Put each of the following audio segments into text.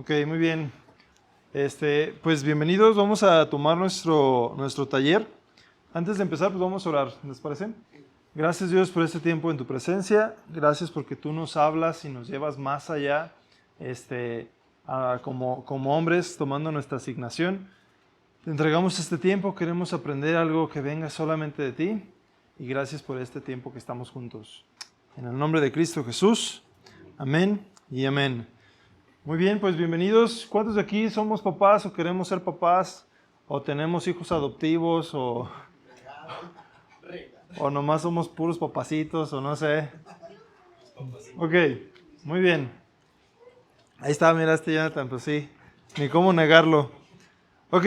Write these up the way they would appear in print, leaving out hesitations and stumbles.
Ok, muy bien. Pues bienvenidos, vamos a tomar nuestro taller. Antes de empezar, pues vamos a orar, ¿les parece? Gracias Dios por este tiempo en tu presencia, gracias porque tú nos hablas y nos llevas más allá, como hombres tomando nuestra asignación. Te entregamos este tiempo, queremos aprender algo que venga solamente de ti y gracias por este tiempo que estamos juntos. En el nombre de Cristo Jesús, amén y amén. Muy bien, pues bienvenidos. ¿Cuántos de aquí somos papás o queremos ser papás o tenemos hijos adoptivos o nomás somos puros papacitos o no sé? Ok, muy bien. Ahí está, mira Jonathan, pues sí, ni cómo negarlo. Ok,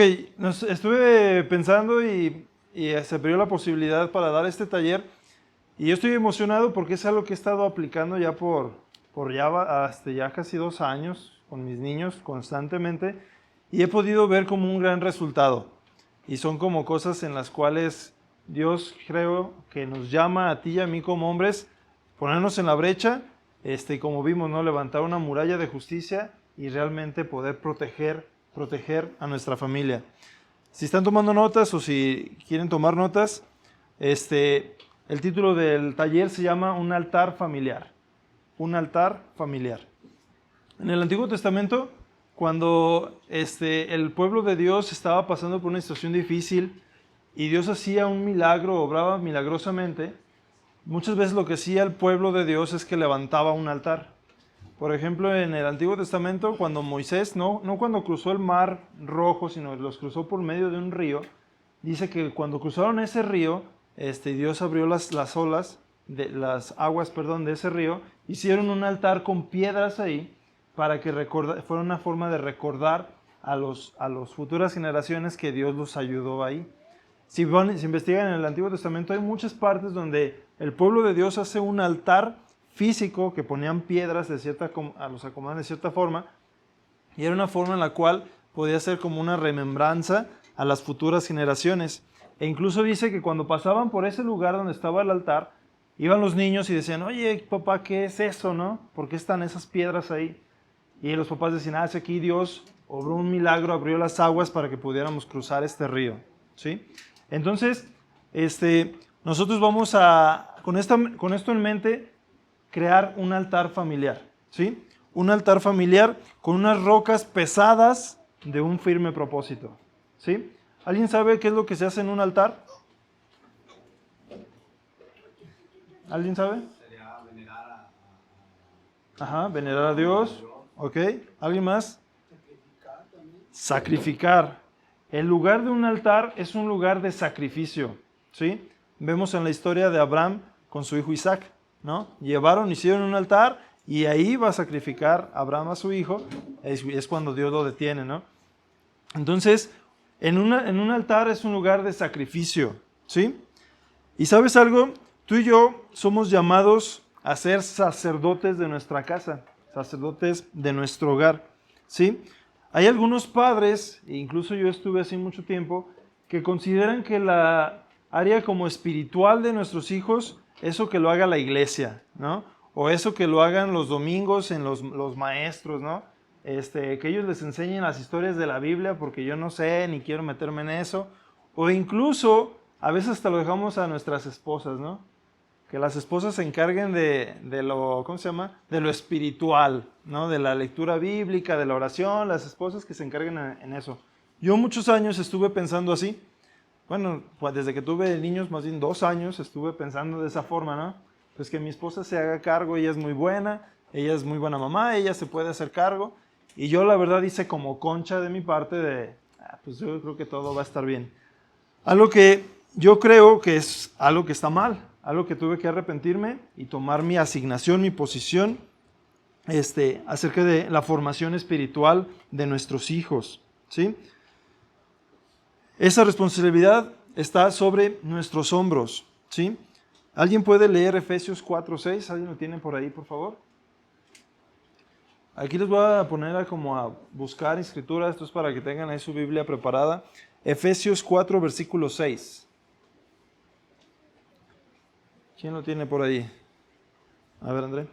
estuve pensando y se abrió la posibilidad para dar este taller y yo estoy emocionado porque es algo que he estado aplicando ya hasta casi 2 años con mis niños constantemente y he podido ver como un gran resultado. Y son como cosas en las cuales Dios creo que nos llama a ti y a mí como hombres, ponernos en la brecha, como vimos, ¿no? Levantar una muralla de justicia y realmente poder proteger a nuestra familia. Si están tomando notas o si quieren tomar notas, el título del taller se llama Un altar familiar. Un altar familiar. En el Antiguo Testamento, cuando el pueblo de Dios estaba pasando por una situación difícil y Dios hacía un milagro, obraba milagrosamente, muchas veces lo que hacía el pueblo de Dios es que levantaba un altar. Por ejemplo, en el Antiguo Testamento, cuando Moisés, no cuando cruzó el mar rojo, sino los cruzó por medio de un río, dice que cuando cruzaron ese río, Dios abrió las olas, las aguas, perdón, de ese río, hicieron un altar con piedras ahí para que fuera una forma de recordar a las futuras generaciones que Dios los ayudó ahí. Si investigan en el Antiguo Testamento, hay muchas partes donde el pueblo de Dios hace un altar físico que ponían piedras los acomodaban de cierta forma, y era una forma en la cual podía ser como una remembranza a las futuras generaciones. E incluso dice que cuando pasaban por ese lugar donde estaba el altar, iban los niños y decían, oye, papá, ¿qué es eso, no? ¿Por qué están esas piedras ahí? Y los papás decían, es aquí Dios obró un milagro, abrió las aguas para que pudiéramos cruzar este río, ¿sí? Entonces, nosotros vamos con esto en mente, crear un altar familiar, ¿sí? Un altar familiar con unas rocas pesadas de un firme propósito, ¿sí? ¿Alguien sabe qué es lo que se hace en un altar? ¿Alguien sabe? Sería venerar Ajá, venerar a Dios. ¿Ok? ¿Alguien más? sacrificar también. Sacrificar. El lugar de un altar es un lugar de sacrificio, ¿sí? Vemos en la historia de Abraham con su hijo Isaac, ¿no? Hicieron un altar y ahí va a sacrificar Abraham a su hijo, es cuando Dios lo detiene, ¿no? Entonces, en un altar es un lugar de sacrificio, ¿sí? Y ¿sabes algo? Tú y yo somos llamados a ser sacerdotes de nuestra casa, sacerdotes de nuestro hogar, ¿sí? Hay algunos padres, e incluso yo estuve así mucho tiempo, que consideran que la área como espiritual de nuestros hijos, eso que lo haga la iglesia, ¿no? O eso que lo hagan los domingos en los maestros, ¿no? Que ellos les enseñen las historias de la Biblia porque yo no sé ni quiero meterme en eso. O incluso a veces hasta lo dejamos a nuestras esposas, ¿no? Que las esposas se encarguen de lo, ¿cómo se llama? De lo espiritual, ¿no? De la lectura bíblica, de la oración, las esposas que se encarguen en eso. Yo muchos años estuve pensando así. Bueno, pues desde que tuve niños, más bien 2 años, estuve pensando de esa forma, ¿no? Pues que mi esposa se haga cargo, ella es muy buena mamá, ella se puede hacer cargo. Y yo la verdad hice como concha de mi parte pues yo creo que todo va a estar bien. Algo que yo creo que es algo que está mal, algo que tuve que arrepentirme y tomar mi asignación, mi posición, acerca de la formación espiritual de nuestros hijos, ¿sí? Esa responsabilidad está sobre nuestros hombros, ¿sí? ¿Alguien puede leer Efesios 4:6? ¿Alguien lo tiene por ahí, por favor? Aquí les voy a poner como a buscar escritura, esto es para que tengan ahí su Biblia preparada. Efesios 4, versículo 6. ¿Quién lo tiene por ahí? A ver, André.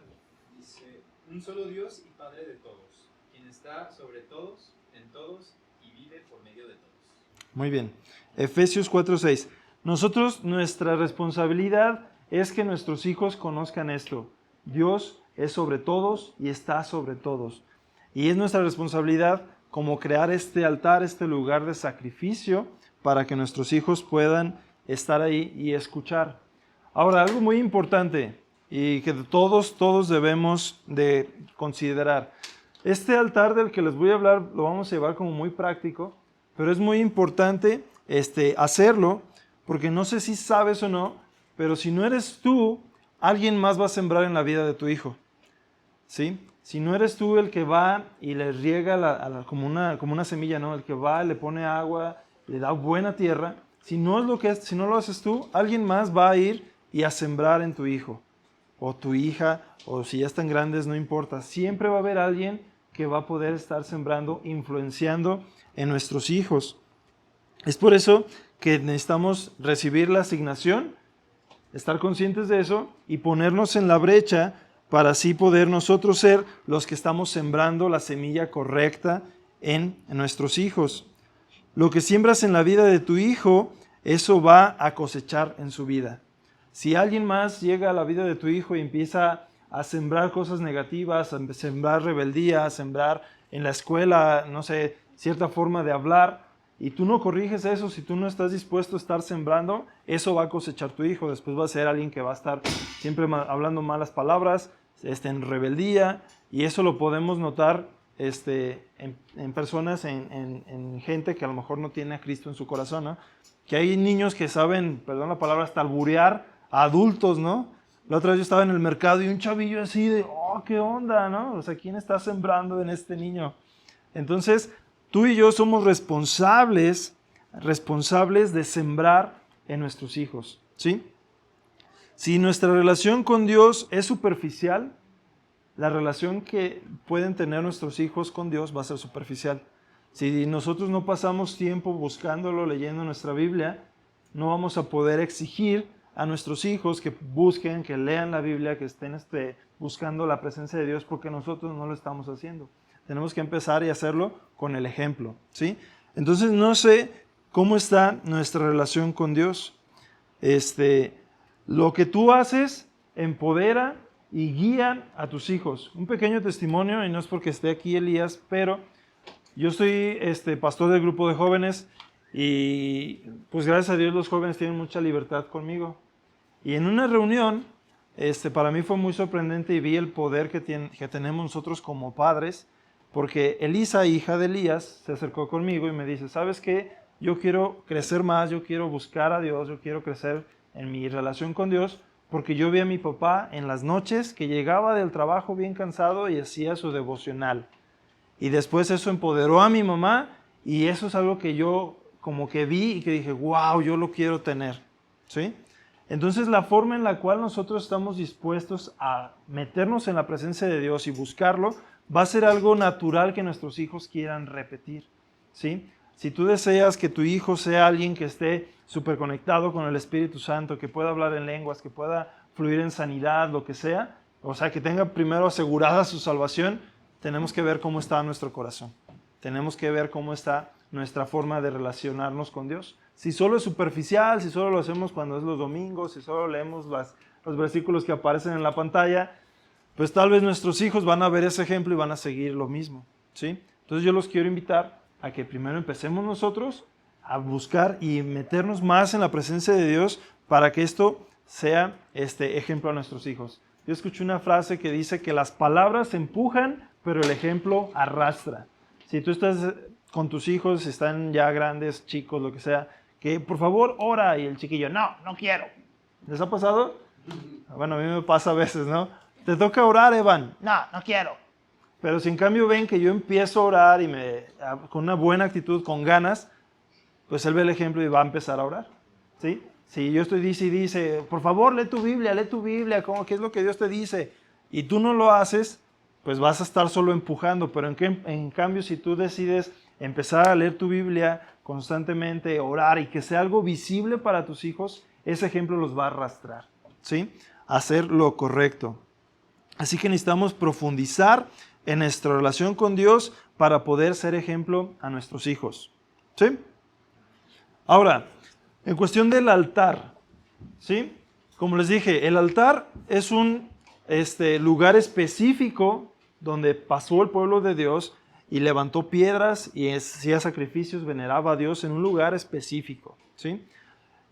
Dice, un solo Dios y Padre de todos, quien quien está sobre todos, en todos y vive por medio de todos. Muy bien. Efesios 4:6. Nosotros, nuestra responsabilidad es que nuestros hijos conozcan esto. Dios es sobre todos y está sobre todos. Y es nuestra responsabilidad como crear este altar, este lugar de sacrificio para que nuestros hijos puedan estar ahí y escuchar. Ahora, algo muy importante y que todos debemos de considerar. Este altar del que les voy a hablar lo vamos a llevar como muy práctico, pero es muy importante hacerlo, porque no sé si sabes o no, pero si no eres tú, alguien más va a sembrar en la vida de tu hijo. ¿Sí? Si no eres tú el que va y le riega como una semilla, ¿no? El que va, le pone agua, le da buena tierra, si no lo haces tú, alguien más va a ir y a sembrar en tu hijo, o tu hija, o si ya están grandes, no importa. Siempre va a haber alguien que va a poder estar sembrando, influenciando en nuestros hijos. Es por eso que necesitamos recibir la asignación, estar conscientes de eso y ponernos en la brecha para así poder nosotros ser los que estamos sembrando la semilla correcta en nuestros hijos. Lo que siembras en la vida de tu hijo, eso va a cosechar en su vida. Si alguien más llega a la vida de tu hijo y empieza a sembrar cosas negativas, a sembrar rebeldía, a sembrar en la escuela, no sé, cierta forma de hablar, y tú no corriges eso, si tú no estás dispuesto a estar sembrando, eso va a cosechar tu hijo. Después va a ser alguien que va a estar siempre hablando malas palabras, en rebeldía, y eso lo podemos notar en personas, en gente que a lo mejor no tiene a Cristo en su corazón, ¿no? Que hay niños que saben, perdón la palabra, hasta alburear a adultos, ¿no? La otra vez yo estaba en el mercado y un chavillo así de, oh, ¿qué onda, no? O sea, ¿quién está sembrando en este niño? Entonces, tú y yo somos responsables de sembrar en nuestros hijos, ¿sí? Si nuestra relación con Dios es superficial, la relación que pueden tener nuestros hijos con Dios va a ser superficial. Si nosotros no pasamos tiempo buscándolo, leyendo nuestra Biblia, no vamos a poder exigir a nuestros hijos que busquen, que lean la Biblia, que estén buscando la presencia de Dios, porque nosotros no lo estamos haciendo. Tenemos que empezar y hacerlo con el ejemplo, ¿sí? Entonces, no sé cómo está nuestra relación con Dios. Lo que tú haces empodera y guía a tus hijos. Un pequeño testimonio, y no es porque esté aquí Elías, pero yo soy pastor del grupo de jóvenes y pues gracias a Dios los jóvenes tienen mucha libertad conmigo. Y en una reunión, para mí fue muy sorprendente y vi el poder que tenemos nosotros como padres, porque Elisa, hija de Elías, se acercó conmigo y me dice, ¿sabes qué? Yo quiero crecer más, yo quiero buscar a Dios, yo quiero crecer en mi relación con Dios, porque yo vi a mi papá en las noches que llegaba del trabajo bien cansado y hacía su devocional. Y después eso empoderó a mi mamá y eso es algo que yo como que vi y que dije, wow, yo lo quiero tener, ¿sí? Entonces la forma en la cual nosotros estamos dispuestos a meternos en la presencia de Dios y buscarlo, va a ser algo natural que nuestros hijos quieran repetir, ¿sí? Si tú deseas que tu hijo sea alguien que esté súper conectado con el Espíritu Santo, que pueda hablar en lenguas, que pueda fluir en sanidad, lo que sea, o sea, que tenga primero asegurada su salvación, tenemos que ver cómo está nuestro corazón. Tenemos que ver cómo está nuestra forma de relacionarnos con Dios. Si solo es superficial, si solo lo hacemos cuando es los domingos, si solo leemos los versículos que aparecen en la pantalla, pues tal vez nuestros hijos van a ver ese ejemplo y van a seguir lo mismo, ¿sí? Entonces yo los quiero invitar a que primero empecemos nosotros a buscar y meternos más en la presencia de Dios para que esto sea ejemplo a nuestros hijos. Yo escuché una frase que dice que las palabras empujan, pero el ejemplo arrastra. Si tú estás con tus hijos, están ya grandes, chicos, lo que sea, que por favor ora y el chiquillo, no quiero. ¿Les ha pasado? Bueno, a mí me pasa a veces, ¿no? Te toca orar, Evan. No quiero. Pero si en cambio ven que yo empiezo a orar y con una buena actitud, con ganas, pues él ve el ejemplo y va a empezar a orar, ¿sí? Si yo estoy dice, por favor, lee tu Biblia, ¿qué es lo que Dios te dice? Y tú no lo haces, pues vas a estar solo empujando, pero en cambio si tú decides empezar a leer tu Biblia constantemente, orar y que sea algo visible para tus hijos, ese ejemplo los va a arrastrar, ¿sí? A hacer lo correcto. Así que necesitamos profundizar en nuestra relación con Dios para poder ser ejemplo a nuestros hijos. ¿Sí? Ahora, en cuestión del altar, ¿sí? Como les dije, el altar es un lugar específico donde pasó el pueblo de Dios y levantó piedras y hacía sacrificios, veneraba a Dios en un lugar específico, ¿sí?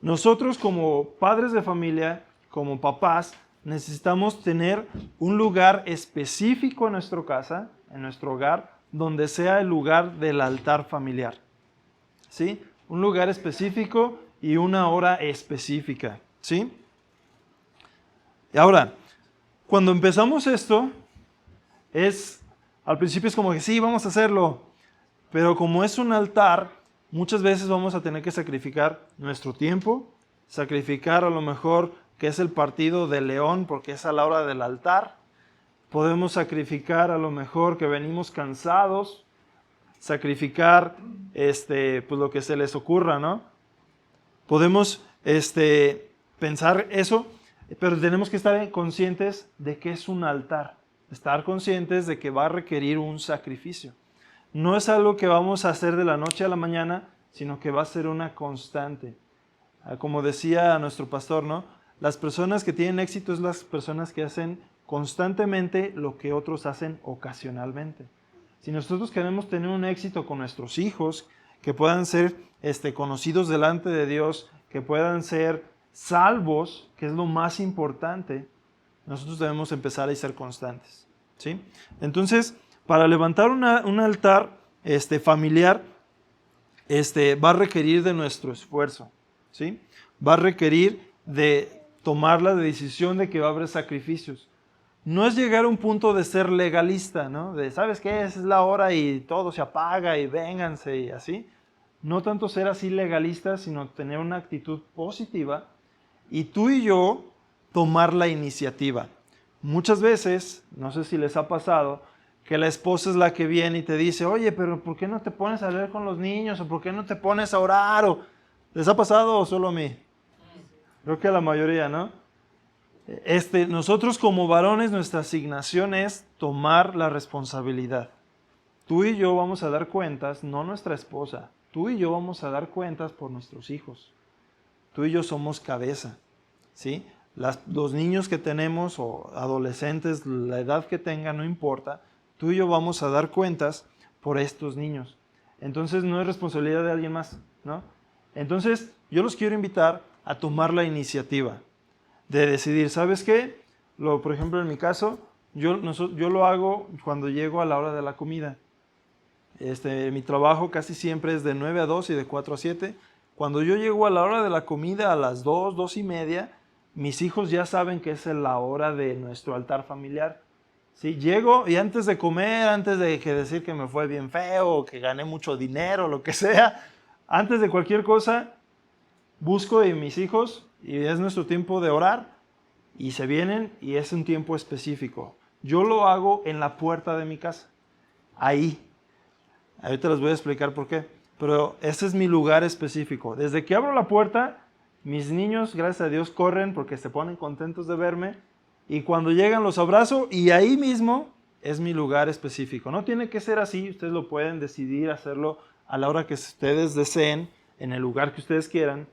Nosotros como padres de familia, como papás, necesitamos tener un lugar específico en nuestra casa, en nuestro hogar, donde sea el lugar del altar familiar, ¿sí? Un lugar específico y una hora específica, ¿sí? Y ahora, cuando empezamos esto, al principio es como que sí, vamos a hacerlo, pero como es un altar, muchas veces vamos a tener que sacrificar nuestro tiempo, sacrificar a lo mejor que es el partido de León porque es a la hora del altar, podemos sacrificar a lo mejor que venimos cansados, sacrificar pues lo que se les ocurra, ¿no? Podemos pensar eso, pero tenemos que estar conscientes de que es un altar, estar conscientes de que va a requerir un sacrificio. No es algo que vamos a hacer de la noche a la mañana, sino que va a ser una constante. Como decía nuestro pastor, ¿no? Las personas que tienen éxito es las personas que hacen constantemente lo que otros hacen ocasionalmente. Si nosotros queremos tener un éxito con nuestros hijos, que puedan ser conocidos delante de Dios, que puedan ser salvos, que es lo más importante, nosotros debemos empezar a ser constantes, ¿sí? Entonces, para levantar un altar familiar, va a requerir de nuestro esfuerzo, ¿sí? Va a requerir de tomar la decisión de que va a haber sacrificios. No es llegar a un punto de ser legalista, ¿no? De, ¿sabes qué? Esa es la hora y todo se apaga y vénganse y así. No tanto ser así legalista, sino tener una actitud positiva y tú y yo tomar la iniciativa. Muchas veces, no sé si les ha pasado, que la esposa es la que viene y te dice, oye, pero ¿por qué no te pones a leer con los niños? ¿O por qué no te pones a orar? ¿Les ha pasado o solo a mí? Creo que a la mayoría, ¿no? Nosotros como varones, nuestra asignación es tomar la responsabilidad. Tú y yo vamos a dar cuentas, no nuestra esposa. Tú y yo vamos a dar cuentas por nuestros hijos. Tú y yo somos cabeza, ¿sí? Los niños que tenemos o adolescentes, la edad que tengan, no importa. Tú y yo vamos a dar cuentas por estos niños. Entonces no es responsabilidad de alguien más, ¿no? Entonces yo los quiero invitar a tomar la iniciativa de decidir, ¿sabes qué? Por ejemplo, en mi caso, yo lo hago cuando llego a la hora de la comida. Mi trabajo casi siempre es de 9 a 2 y de 4 a 7. Cuando yo llego a la hora de la comida a las 2, 2 y media, mis hijos ya saben que es la hora de nuestro altar familiar. ¿Sí? Llego y antes de comer, antes de decir que me fue bien feo, que gané mucho dinero, lo que sea, antes de cualquier cosa, busco a mis hijos y es nuestro tiempo de orar y se vienen y es un tiempo específico. Yo lo hago en la puerta de mi casa, ahí. Ahorita les voy a explicar por qué, pero ese es mi lugar específico. Desde que abro la puerta, mis niños, gracias a Dios, corren porque se ponen contentos de verme y cuando llegan los abrazo y ahí mismo es mi lugar específico. No tiene que ser así, ustedes lo pueden decidir hacerlo a la hora que ustedes deseen, en el lugar que ustedes quieran,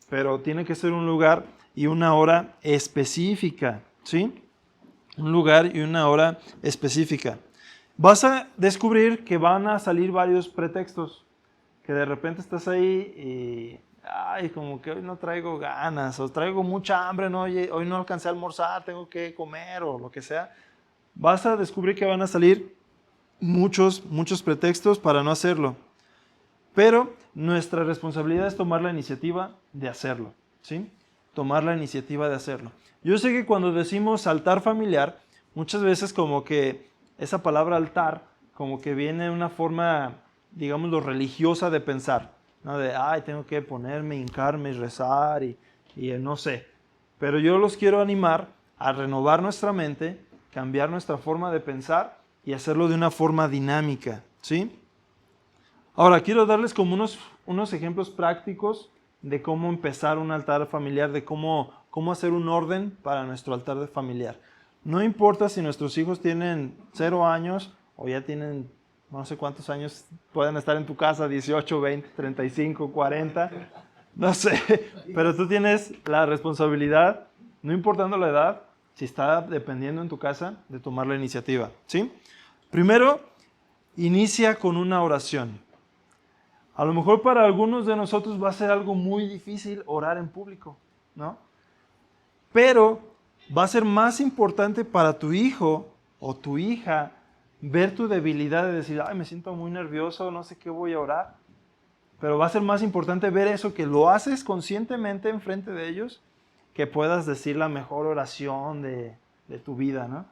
pero tiene que ser un lugar y una hora específica, ¿sí? Un lugar y una hora específica. Vas a descubrir que van a salir varios pretextos, que de repente estás ahí y, ay, como que hoy no traigo ganas, o traigo mucha hambre, no, hoy no alcancé a almorzar, tengo que comer, o lo que sea. Vas a descubrir que van a salir muchos pretextos para no hacerlo. Pero nuestra responsabilidad es tomar la iniciativa de hacerlo, ¿sí? Tomar la iniciativa de hacerlo. Yo sé que cuando decimos altar familiar, muchas veces como que esa palabra altar como que viene de una forma, digámoslo, religiosa de pensar, ¿no? De, ay, tengo que ponerme, hincarme y rezar y no sé. Pero yo los quiero animar a renovar nuestra mente, cambiar nuestra forma de pensar y hacerlo de una forma dinámica, ¿sí? Ahora, quiero darles como unos ejemplos prácticos de cómo empezar un altar familiar, de cómo hacer un orden para nuestro altar familiar. No importa si nuestros hijos tienen 0 años o ya tienen no sé cuántos años, pueden estar en tu casa, 18, 20, 35, 40, no sé, pero tú tienes la responsabilidad, no importando la edad, si está dependiendo en tu casa, de tomar la iniciativa, ¿sí? Primero, inicia con una oración. A lo mejor para algunos de nosotros va a ser algo muy difícil orar en público, ¿no? Pero va a ser más importante para tu hijo o tu hija ver tu debilidad de decir, ay, me siento muy nervioso, no sé qué voy a orar. Pero va a ser más importante ver eso, que lo haces conscientemente enfrente de ellos, que puedas decir la mejor oración de tu vida, ¿no?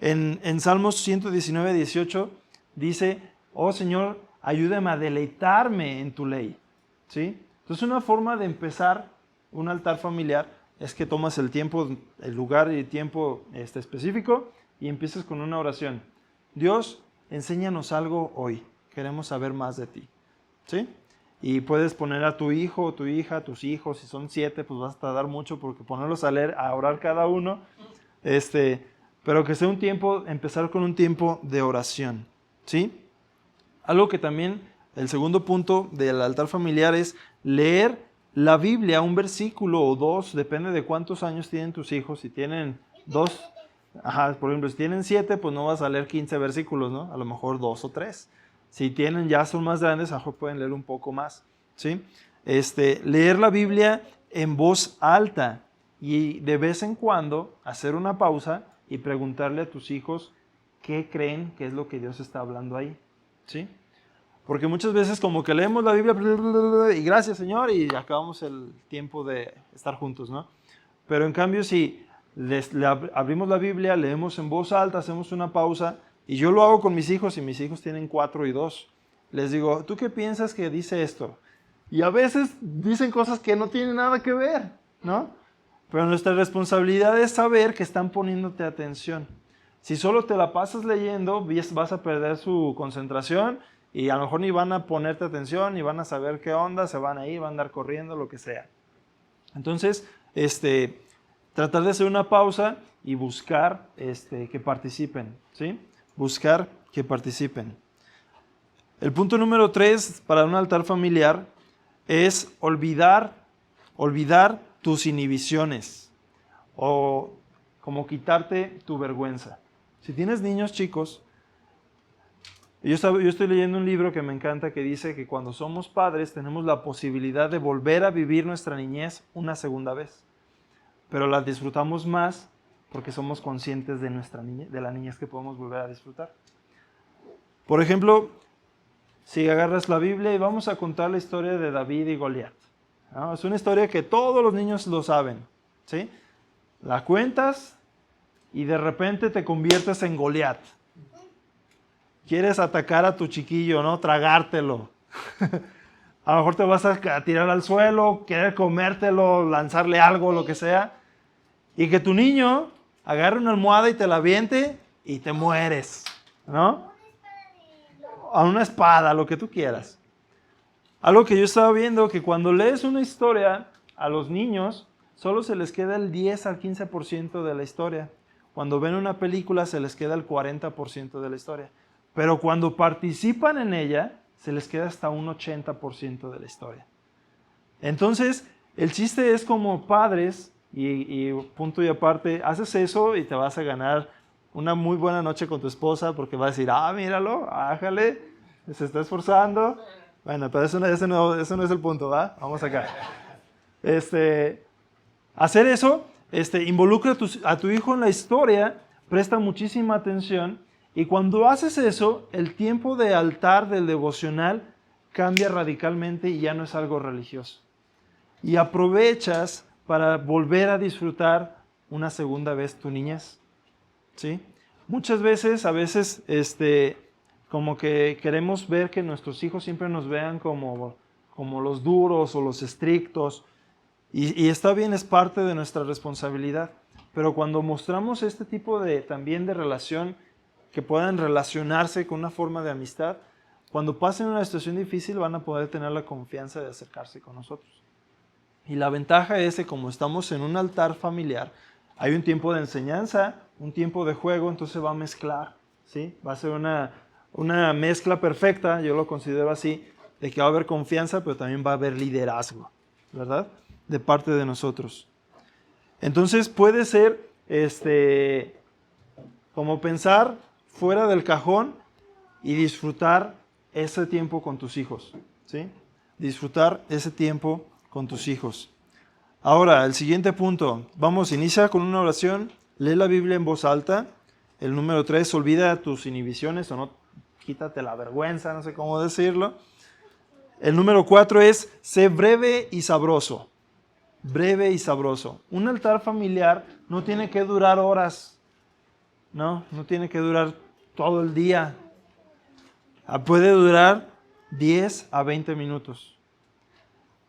En Salmos 119, 18 dice, oh Señor, ayúdame a deleitarme en tu ley, ¿sí? Entonces una forma de empezar un altar familiar es que tomas el tiempo, el lugar y el tiempo específico y empieces con una oración. Dios, enséñanos algo hoy, queremos saber más de ti, ¿sí? Y puedes poner a tu hijo o tu hija, tus hijos, si son 7, pues vas a tardar mucho porque ponerlos a leer, a orar cada uno, pero que sea un tiempo, empezar con un tiempo de oración, ¿sí? Algo que también, el segundo punto del altar familiar es leer la Biblia, un versículo o dos, depende de cuántos años tienen tus hijos. Si tienen 2, por ejemplo, si tienen 7, pues no vas a leer 15 versículos, ¿no? A lo mejor 2 o 3. Si tienen, ya son más grandes, a lo mejor pueden leer un poco más, ¿sí? Leer la Biblia en voz alta y de vez en cuando hacer una pausa y preguntarle a tus hijos qué creen que es lo que Dios está hablando ahí, ¿sí? Porque muchas veces como que leemos la Biblia y gracias Señor y acabamos el tiempo de estar juntos, ¿no? Pero en cambio si abrimos la Biblia, leemos en voz alta, hacemos una pausa y yo lo hago con mis hijos y mis hijos tienen 4 y 2. Les digo, ¿tú qué piensas que dice esto? Y a veces dicen cosas que no tienen nada que ver, ¿no? Pero nuestra responsabilidad es saber que están poniéndote atención. Si solo te la pasas leyendo, vas a perder su concentración y a lo mejor ni van a ponerte atención, ni van a saber qué onda, se van a ir, van a andar corriendo, lo que sea. Entonces, tratar de hacer una pausa y buscar que participen, ¿sí? Buscar que participen. El punto número 3 para un altar familiar es olvidar tus inhibiciones o como quitarte tu vergüenza. Si tienes niños chicos, yo estoy leyendo un libro que me encanta que dice que cuando somos padres tenemos la posibilidad de volver a vivir nuestra niñez una segunda vez, pero la disfrutamos más porque somos conscientes de de la niñez que podemos volver a disfrutar. Por ejemplo, si agarras la Biblia y vamos a contar la historia de David y Goliat, ¿no? Es una historia que todos los niños lo saben, ¿sí? La cuentas y de repente te conviertes en Goliat. Quieres atacar a tu chiquillo, ¿no? Tragártelo. A lo mejor te vas a tirar al suelo, querer comértelo, lanzarle algo, lo que sea. Y que tu niño agarre una almohada y te la aviente y te mueres, ¿no? A una espada, lo que tú quieras. Algo que yo estaba viendo, que cuando lees una historia a los niños, solo se les queda el 10 al 15% de la historia. Cuando ven una película se les queda el 40% de la historia. Pero cuando participan en ella, se les queda hasta un 80% de la historia. Entonces, el chiste es como padres, y punto y aparte, haces eso y te vas a ganar una muy buena noche con tu esposa porque va a decir, míralo, ájale, se está esforzando. Bueno, pero eso no es el punto, ¿va? Vamos acá. Hacer eso, involucra a tu hijo en la historia, presta muchísima atención. Y cuando haces eso, el tiempo de altar del devocional cambia radicalmente y ya no es algo religioso. Y aprovechas para volver a disfrutar una segunda vez tu niñez, ¿sí? Muchas veces, como que queremos ver que nuestros hijos siempre nos vean como los duros o los estrictos. Y está bien, es parte de nuestra responsabilidad. Pero cuando mostramos este tipo también de relación, que puedan relacionarse con una forma de amistad, cuando pasen una situación difícil van a poder tener la confianza de acercarse con nosotros. Y la ventaja es que como estamos en un altar familiar, hay un tiempo de enseñanza, un tiempo de juego, entonces va a mezclar, ¿sí? Va a ser una mezcla perfecta, yo lo considero así, de que va a haber confianza, pero también va a haber liderazgo, ¿verdad? De parte de nosotros. Entonces puede ser como pensar fuera del cajón y disfrutar ese tiempo con tus hijos, ¿sí? Disfrutar ese tiempo con tus hijos. Ahora, el siguiente punto. Vamos, inicia con una oración, lee la Biblia en voz alta. El número 3, olvida tus inhibiciones o no, quítate la vergüenza, no sé cómo decirlo. El número 4 es, sé breve y sabroso. Breve y sabroso. Un altar familiar no tiene que durar horas, no tiene que durar todo el día. Puede durar 10 a 20 minutos.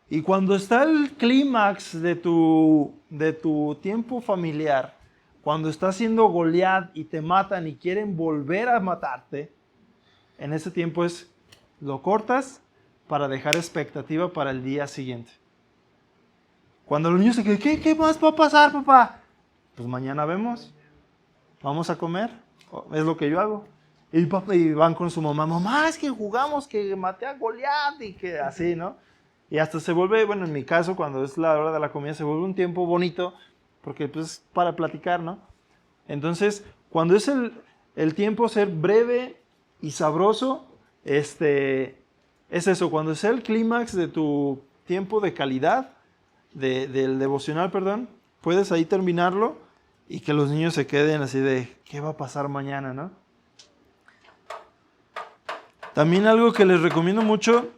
Y cuando está el clímax de tu tiempo familiar, cuando está haciendo Goliat y te matan y quieren volver a matarte, en ese tiempo lo cortas para dejar expectativa para el día siguiente. Cuando los niños se quedan, ¿qué más va a pasar, papá? Pues mañana vemos, vamos a comer, es lo que yo hago. Y van con su mamá, es que jugamos, que maté a Goliat y que así, ¿no? Y hasta se vuelve, bueno, en mi caso, cuando es la hora de la comida, se vuelve un tiempo bonito, porque pues para platicar, ¿no? Entonces, cuando es el tiempo ser breve y sabroso, es eso, cuando es el clímax de tu tiempo de calidad, del devocional, perdón, puedes ahí terminarlo y que los niños se queden así de, ¿qué va a pasar mañana, no? También algo que les recomiendo mucho,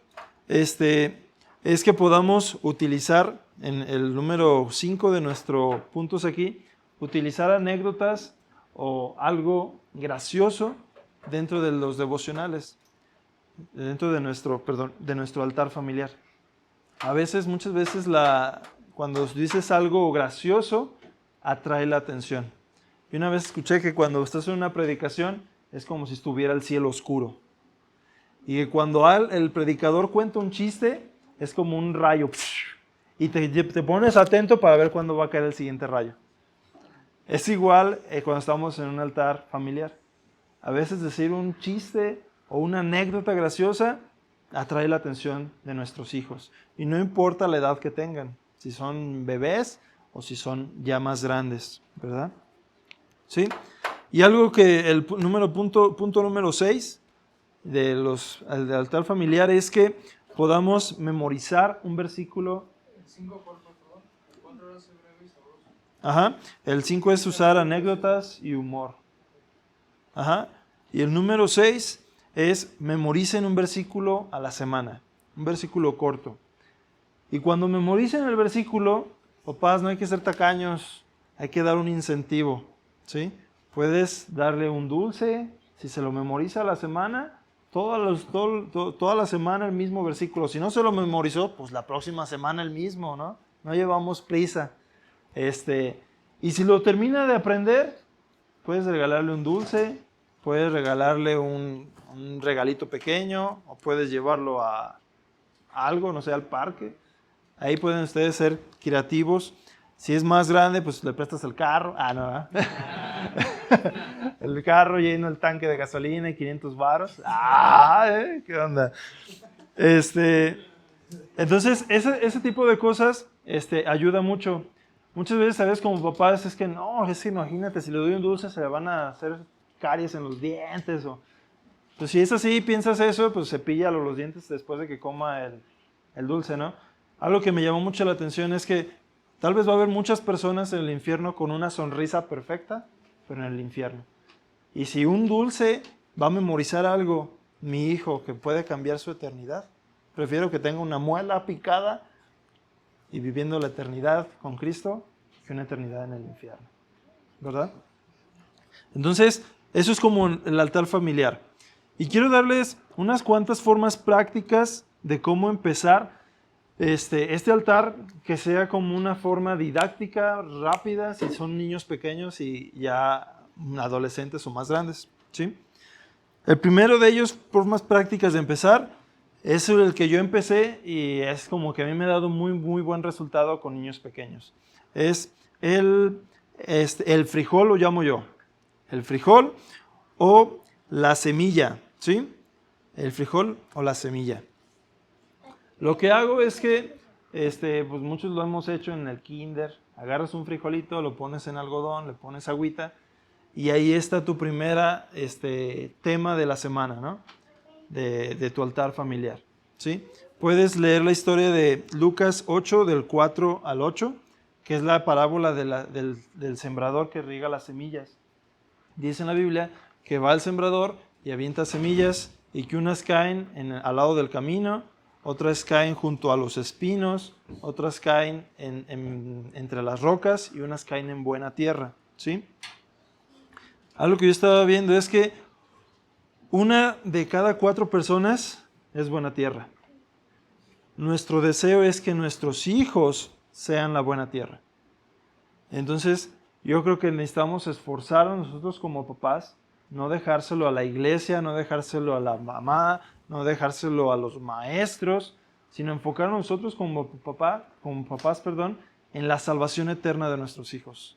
es que podamos utilizar, en el número 5 de nuestros puntos aquí, utilizar anécdotas o algo gracioso dentro de los devocionales, dentro de nuestro altar familiar. Muchas veces, cuando dices algo gracioso, atrae la atención. Y una vez escuché que cuando estás en una predicación, es como si estuviera el cielo oscuro. Y que cuando el predicador cuenta un chiste, es como un rayo. Y te pones atento para ver cuándo va a caer el siguiente rayo. Es igual cuando estamos en un altar familiar. A veces decir un chiste o una anécdota graciosa atrae la atención de nuestros hijos. Y no importa la edad que tengan, si son bebés o si son ya más grandes, ¿verdad? ¿Sí? Y algo que el punto número 6 del altar familiar es que podamos memorizar un versículo. El 5, por favor. El 4 era ser breve y sabroso. Ajá. El 5 es usar anécdotas y humor. Ajá. Y el número 6 es memoricen un versículo a la semana. Un versículo corto. Y cuando memoricen el versículo, papás, no hay que ser tacaños, hay que dar un incentivo, ¿sí? Puedes darle un dulce, si se lo memoriza a la semana, toda la semana el mismo versículo. Si no se lo memorizó, pues la próxima semana el mismo, ¿no? No llevamos prisa. Y si lo termina de aprender, puedes regalarle un dulce, puedes regalarle un regalito pequeño, o puedes llevarlo a algo, no sé, al parque. Ahí pueden ustedes ser creativos. Si es más grande, pues le prestas el carro. No, el carro lleno el tanque de gasolina y 500 varos. ¿Qué onda? Entonces, ese tipo de cosas ayuda mucho. Muchas veces, ¿sabes? Como papás, es que imagínate, si le doy un dulce se le van a hacer caries en los dientes. Pues si es así, piensas eso, pues cepíllalo los dientes después de que coma el dulce, ¿no? Algo que me llamó mucho la atención es que tal vez va a haber muchas personas en el infierno con una sonrisa perfecta, pero en el infierno. Y si un dulce va a memorizar algo, mi hijo, que puede cambiar su eternidad, prefiero que tenga una muela picada y viviendo la eternidad con Cristo que una eternidad en el infierno, ¿verdad? Entonces, eso es como el altar familiar. Y quiero darles unas cuantas formas prácticas de cómo empezar este altar, que sea como una forma didáctica, rápida, si son niños pequeños y ya adolescentes o más grandes, ¿sí? El primero de ellos, formas prácticas de empezar, es el que yo empecé y es como que a mí me ha dado muy, muy buen resultado con niños pequeños. Es el frijol, lo llamo yo. El frijol o la semilla, ¿sí? El frijol o la semilla. Lo que hago es que, pues muchos lo hemos hecho en el kinder. Agarras un frijolito, lo pones en algodón, le pones agüita y ahí está tu primera tema de la semana, ¿no? De tu altar familiar, ¿sí? Puedes leer la historia de Lucas 8, del 4 al 8, que es la parábola del sembrador que riega las semillas. Dice en la Biblia que va el sembrador y avienta semillas y que unas caen al lado del camino, otras caen junto a los espinos, otras caen entre las rocas y unas caen en buena tierra, ¿sí? Algo que yo estaba viendo es que una de cada 4 personas es buena tierra. Nuestro deseo es que nuestros hijos sean la buena tierra. Entonces, yo creo que necesitamos esforzarnos nosotros como papás, no dejárselo a la iglesia, no dejárselo a la mamá, no dejárselo a los maestros, sino enfocarnos nosotros como papás, en la salvación eterna de nuestros hijos.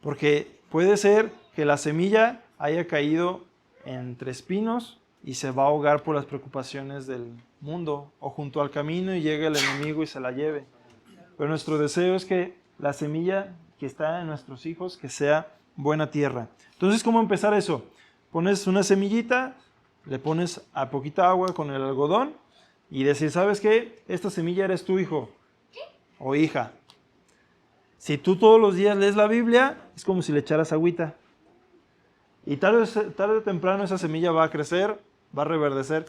Porque puede ser que la semilla haya caído entre espinos y se va a ahogar por las preocupaciones del mundo, o junto al camino y llega el enemigo y se la lleve. Pero nuestro deseo es que la semilla que está en nuestros hijos, que sea buena tierra. Entonces, ¿cómo empezar eso? Pones una semillita, le pones a poquita agua con el algodón y decir, ¿sabes qué? Esta semilla eres tu hijo o hija. Si tú todos los días lees la Biblia, es como si le echaras agüita. Y tarde o temprano esa semilla va a crecer, va a reverdecer.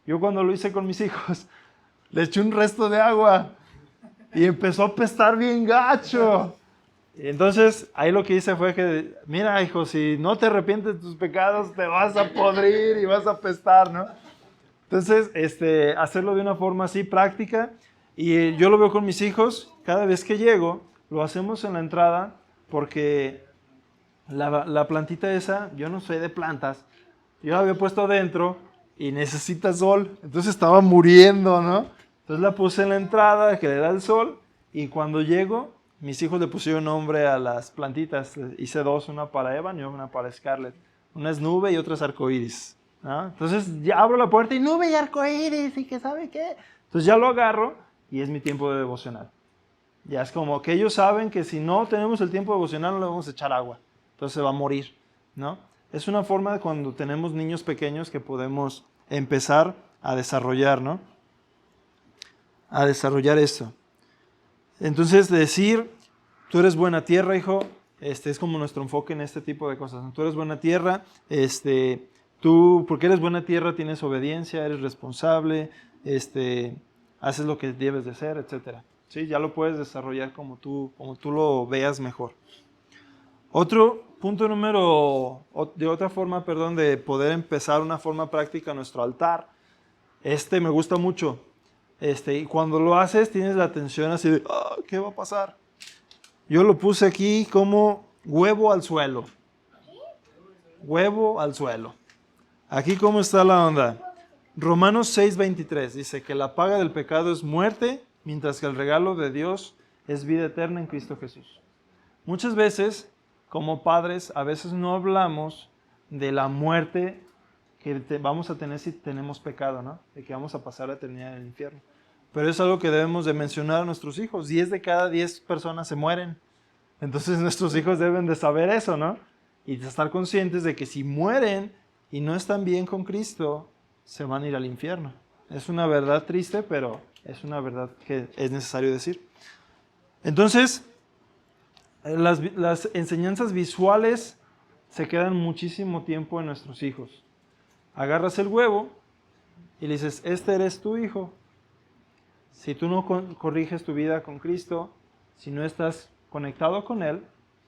Yo cuando lo hice con mis hijos, le eché un resto de agua y empezó a apestar bien gacho. Y entonces ahí lo que hice fue que, mira hijo, si no te arrepientes de tus pecados, te vas a podrir y vas a apestar, ¿no? Entonces, hacerlo de una forma así práctica. Y yo lo veo con mis hijos, cada vez que llego, lo hacemos en la entrada porque la plantita esa, yo no soy de plantas, yo la había puesto adentro y necesita sol, entonces estaba muriendo, ¿no? Entonces la puse en la entrada, que le da el sol, y cuando llego, mis hijos le pusieron nombre a las plantitas, hice 2, una para Evan y una para Scarlett, una es nube y otra es arcoíris, ¿no? Entonces ya abro la puerta y nube y arcoíris, y que sabe qué, entonces ya lo agarro y es mi tiempo de devocional. Ya es como que ellos saben que si no tenemos el tiempo devocional no le vamos a echar agua, entonces se va a morir, ¿no? Es una forma de cuando tenemos niños pequeños que podemos empezar a desarrollar, ¿no? A desarrollar esto. Entonces decir, tú eres buena tierra, hijo, es como nuestro enfoque en este tipo de cosas, ¿no? Tú eres buena tierra, tú, porque eres buena tierra, tienes obediencia, eres responsable, haces lo que debes de hacer, etc. ¿Sí? Ya lo puedes desarrollar como tú lo veas mejor. Otro punto de otra forma, de poder empezar una forma práctica nuestro altar. Me gusta mucho. Y cuando lo haces tienes la atención así de, ¿qué va a pasar? Yo lo puse aquí como huevo al suelo. Huevo al suelo. Aquí cómo está la onda. Romanos 6:23 dice que la paga del pecado es muerte, mientras que el regalo de Dios es vida eterna en Cristo Jesús. Muchas veces, como padres, a veces no hablamos de la muerte que vamos a tener si tenemos pecado, ¿no? De que vamos a pasar la eternidad en el infierno. Pero es algo que debemos de mencionar a nuestros hijos. 10 de cada 10 personas se mueren. Entonces nuestros hijos deben de saber eso, ¿no? Y de estar conscientes de que si mueren y no están bien con Cristo, se van a ir al infierno. Es una verdad triste, pero es una verdad que es necesario decir. Entonces, las enseñanzas visuales se quedan muchísimo tiempo en nuestros hijos. Agarras el huevo y le dices, este eres tu hijo. Si tú no corriges tu vida con Cristo, si no estás conectado con Él,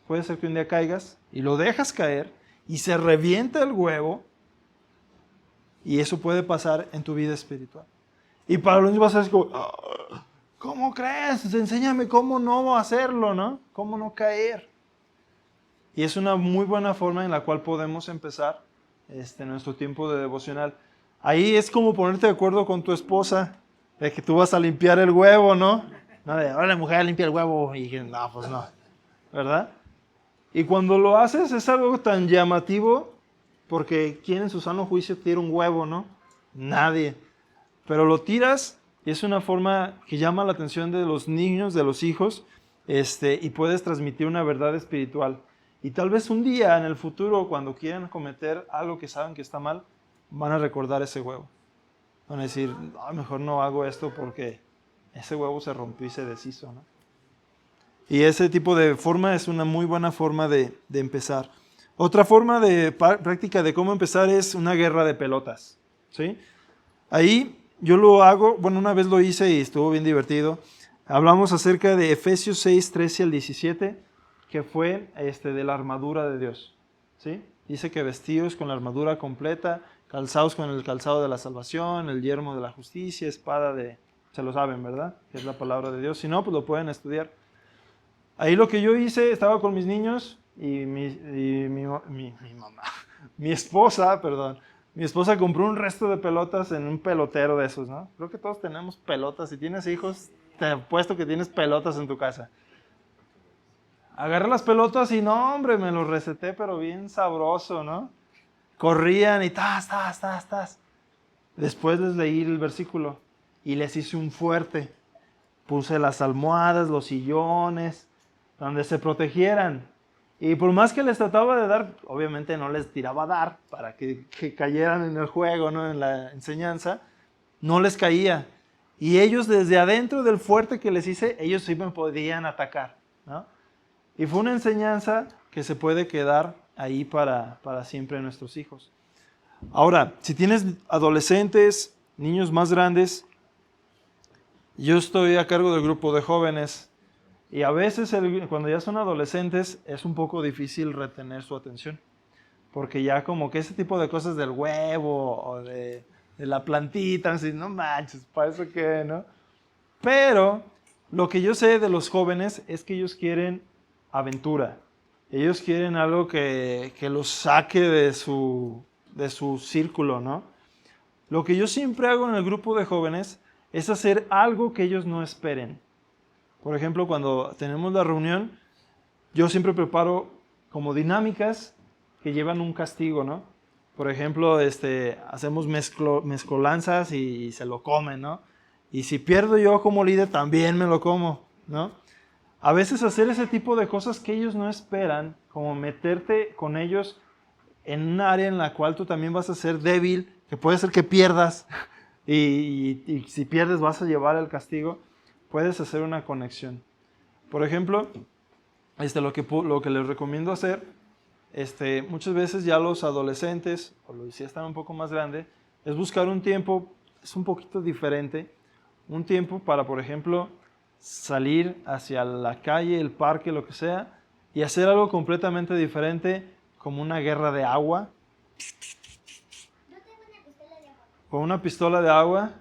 puede ser que un día caigas y lo dejas caer y se revienta el huevo y eso puede pasar en tu vida espiritual. Y para los niños vas a decir, ¿cómo crees? Enséñame cómo no hacerlo, ¿no? ¿Cómo no caer? Y es una muy buena forma en la cual podemos empezar nuestro tiempo de devocional. Ahí es como ponerte de acuerdo con tu esposa, de que tú vas a limpiar el huevo, ¿no? No de, ahora la mujer limpia el huevo, y no, pues no, ¿verdad? Y cuando lo haces es algo tan llamativo porque ¿quién en su sano juicio tira un huevo, no? Nadie. Pero lo tiras y es una forma que llama la atención de los niños, de los hijos, y puedes transmitir una verdad espiritual. Y tal vez un día en el futuro, cuando quieran cometer algo que saben que está mal, van a recordar ese huevo. Van a decir, mejor no hago esto porque ese huevo se rompió y se deshizo, ¿no? Y ese tipo de forma es una muy buena forma de empezar. Otra forma de práctica de cómo empezar es una guerra de pelotas, ¿sí? Ahí yo lo hago, bueno, una vez lo hice y estuvo bien divertido. Hablamos acerca de Efesios 6, 13 al 17, que fue de la armadura de Dios, ¿sí? Dice que vestidos con la armadura completa, calzados con el calzado de la salvación, el yelmo de la justicia, espada de... Se lo saben, ¿verdad? Que es la palabra de Dios. Si no, pues lo pueden estudiar. Ahí lo que yo hice, estaba con mis niños y mi mamá, mi esposa compró un resto de pelotas en un pelotero de esos, ¿no? Creo que todos tenemos pelotas. Si tienes hijos, te apuesto que tienes pelotas en tu casa. Agarré las pelotas y no, hombre, me los receté, pero bien sabroso, ¿no? Corrían y tas. Después les leí el versículo y les hice un fuerte. Puse las almohadas, los sillones, donde se protegieran. Y por más que les trataba de dar, obviamente no les tiraba a dar para que cayeran en el juego, ¿no? En la enseñanza, no les caía. Y ellos desde adentro del fuerte que les hice, ellos sí me podían atacar, ¿no? Y fue una enseñanza que se puede quedar ahí para siempre en nuestros hijos. Ahora, si tienes adolescentes, niños más grandes, yo estoy a cargo del grupo de jóvenes y a veces cuando ya son adolescentes es un poco difícil retener su atención. Porque ya como que ese tipo de cosas del huevo o de la plantita, así, no manches, ¿para eso qué, no? Pero lo que yo sé de los jóvenes es que ellos quieren aventura. Ellos quieren algo que los saque de su círculo, ¿no? Lo que yo siempre hago en el grupo de jóvenes es hacer algo que ellos no esperen. Por ejemplo, cuando tenemos la reunión, yo siempre preparo como dinámicas que llevan un castigo, ¿no? Por ejemplo, hacemos mezcolanzas y se lo comen, ¿no? Y si pierdo yo como líder, también me lo como, ¿no? A veces hacer ese tipo de cosas que ellos no esperan, como meterte con ellos en un área en la cual tú también vas a ser débil, que puede ser que pierdas, y si pierdes vas a llevar el castigo, puedes hacer una conexión. Por ejemplo, lo que les recomiendo hacer, muchas veces ya los adolescentes, o si están un poco más grandes, es buscar un tiempo, es un poquito diferente, un tiempo para, por ejemplo, salir hacia la calle, el parque, lo que sea, y hacer algo completamente diferente, como una guerra de agua. Con una pistola de agua,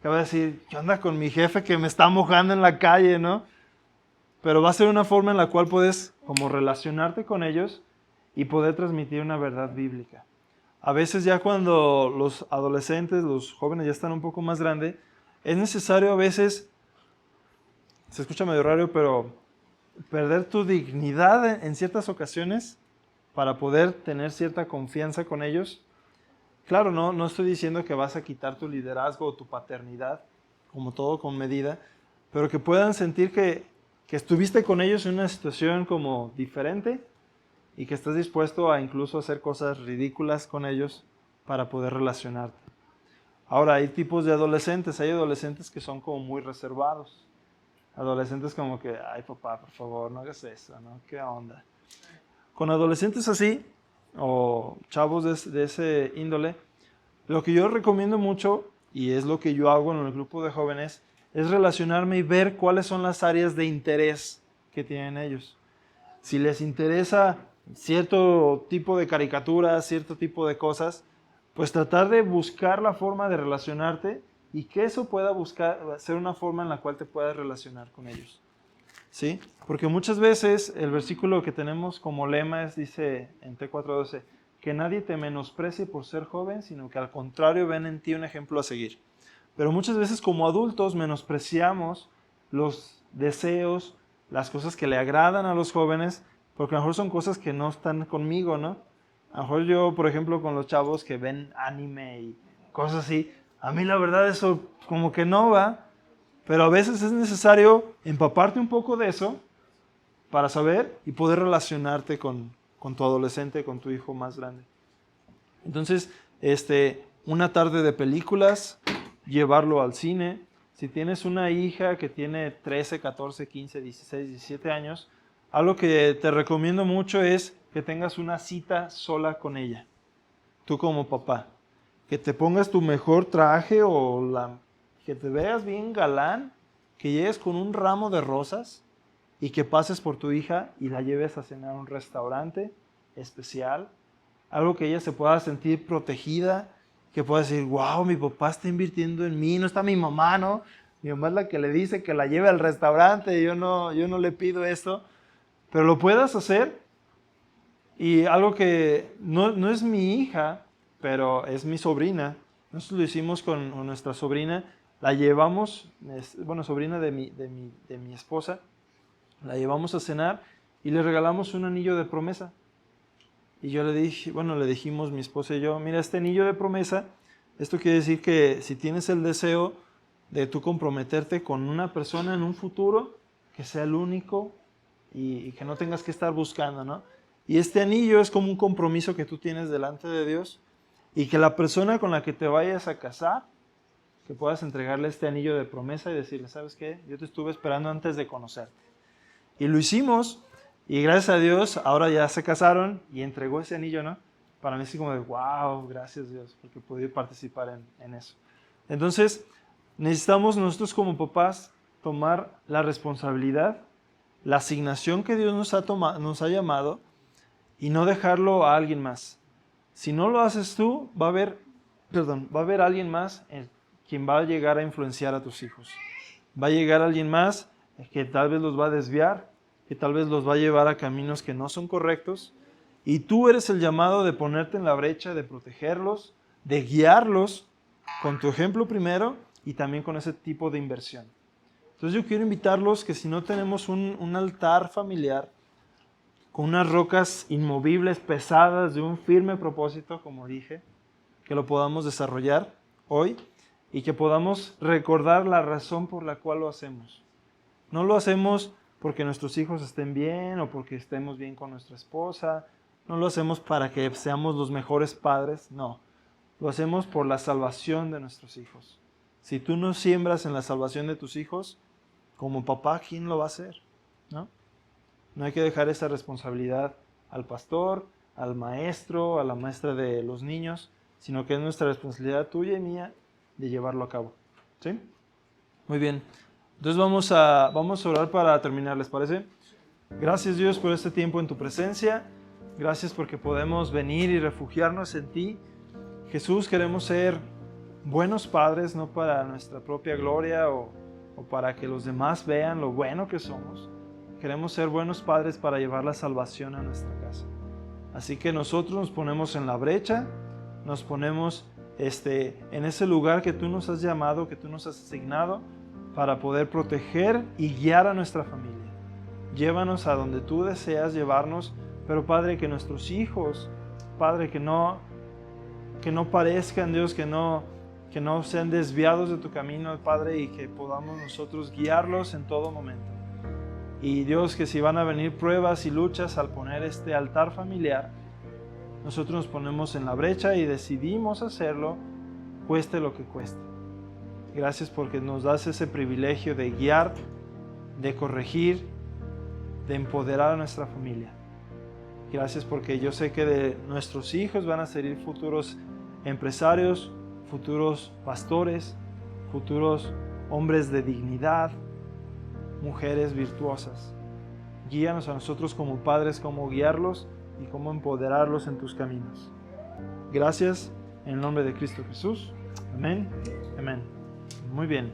que va a decir, ¿qué onda con mi jefe que me está mojando en la calle, no? Pero va a ser una forma en la cual puedes como relacionarte con ellos y poder transmitir una verdad bíblica. A veces ya cuando los adolescentes, los jóvenes ya están un poco más grandes, es necesario a veces, se escucha medio raro, pero perder tu dignidad en ciertas ocasiones para poder tener cierta confianza con ellos. Claro, no estoy diciendo que vas a quitar tu liderazgo o tu paternidad, como todo con medida, pero que puedan sentir que estuviste con ellos en una situación como diferente y que estás dispuesto a incluso hacer cosas ridículas con ellos para poder relacionarte. Ahora, hay tipos de adolescentes. Hay adolescentes que son como muy reservados. Adolescentes como que, ay papá, por favor, no hagas eso, ¿no? ¿Qué onda? Con adolescentes así, o chavos de ese índole, lo que yo recomiendo mucho, y es lo que yo hago en el grupo de jóvenes, es relacionarme y ver cuáles son las áreas de interés que tienen ellos. Si les interesa cierto tipo de caricaturas, cierto tipo de cosas, pues tratar de buscar la forma de relacionarte y que eso pueda ser una forma en la cual te puedas relacionar con ellos. ¿Sí? Porque muchas veces el versículo que tenemos como lema dice en T4:12, que nadie te menosprecie por ser joven, sino que al contrario ven en ti un ejemplo a seguir. Pero muchas veces como adultos menospreciamos los deseos, las cosas que le agradan a los jóvenes, porque a lo mejor son cosas que no están conmigo, ¿no? A lo mejor yo, por ejemplo, con los chavos que ven anime y cosas así, a mí la verdad eso como que no va, pero a veces es necesario empaparte un poco de eso para saber y poder relacionarte con tu adolescente, con tu hijo más grande. Entonces, una tarde de películas, llevarlo al cine. Si tienes una hija que tiene 13, 14, 15, 16, 17 años, algo que te recomiendo mucho es que tengas una cita sola con ella, tú como papá. Que te pongas tu mejor traje que te veas bien galán, que llegues con un ramo de rosas y que pases por tu hija y la lleves a cenar a un restaurante especial, algo que ella se pueda sentir protegida, que pueda decir, wow, mi papá está invirtiendo en mí, no está mi mamá, ¿no? Mi mamá es la que le dice que la lleve al restaurante, yo no le pido esto, pero lo puedas hacer. Y algo que no es mi hija, pero es mi sobrina. Nosotros lo hicimos con nuestra sobrina, la llevamos, sobrina de mi esposa, la llevamos a cenar y le regalamos un anillo de promesa. Y yo le dijimos mi esposa y yo, mira, este anillo de promesa, esto quiere decir que si tienes el deseo de tú comprometerte con una persona en un futuro, que sea el único y que no tengas que estar buscando, ¿no? Y este anillo es como un compromiso que tú tienes delante de Dios y que la persona con la que te vayas a casar, que puedas entregarle este anillo de promesa y decirle, ¿sabes qué? Yo te estuve esperando antes de conocerte. Y lo hicimos y gracias a Dios ahora ya se casaron y entregó ese anillo, ¿no? Para mí es como de, wow, gracias Dios, porque pude participar en eso. Entonces, necesitamos nosotros como papás tomar la responsabilidad, la asignación que Dios nos ha llamado y no dejarlo a alguien más. Si no lo haces tú, va a haber alguien más quien va a llegar a influenciar a tus hijos. Va a llegar alguien más que tal vez los va a desviar, que tal vez los va a llevar a caminos que no son correctos. Y tú eres el llamado de ponerte en la brecha, de protegerlos, de guiarlos con tu ejemplo primero y también con ese tipo de inversión. Entonces yo quiero invitarlos que si no tenemos un altar familiar, con unas rocas inmovibles, pesadas, de un firme propósito, como dije, que lo podamos desarrollar hoy y que podamos recordar la razón por la cual lo hacemos. No lo hacemos porque nuestros hijos estén bien o porque estemos bien con nuestra esposa, no lo hacemos para que seamos los mejores padres, no. Lo hacemos por la salvación de nuestros hijos. Si tú no siembras en la salvación de tus hijos, como papá, ¿quién lo va a hacer? ¿No? No hay que dejar esa responsabilidad al pastor, al maestro, a la maestra de los niños, sino que es nuestra responsabilidad tuya y mía de llevarlo a cabo. ¿Sí? Muy bien. Entonces vamos a orar para terminar, ¿les parece? Gracias Dios por este tiempo en tu presencia. Gracias porque podemos venir y refugiarnos en ti. Jesús, queremos ser buenos padres, no para nuestra propia gloria o para que los demás vean lo bueno que somos. Queremos ser buenos padres para llevar la salvación a nuestra casa. Así que nosotros nos ponemos en la brecha, nos ponemos en ese lugar que tú nos has llamado, que tú nos has asignado, para poder proteger y guiar a nuestra familia. Llévanos a donde tú deseas llevarnos, pero Padre, que nuestros hijos, Padre, que no parezcan, Dios, que no sean desviados de tu camino, Padre, y que podamos nosotros guiarlos en todo momento. Y Dios, que si van a venir pruebas y luchas al poner este altar familiar, nosotros nos ponemos en la brecha y decidimos hacerlo, cueste lo que cueste. Gracias porque nos das ese privilegio de guiar, de corregir, de empoderar a nuestra familia. Gracias porque yo sé que de nuestros hijos van a salir futuros empresarios, futuros pastores, futuros hombres de dignidad, mujeres virtuosas. Guíanos a nosotros como padres, cómo guiarlos y cómo empoderarlos en tus caminos. Gracias en el nombre de Cristo Jesús. Amén. Amén. Muy bien.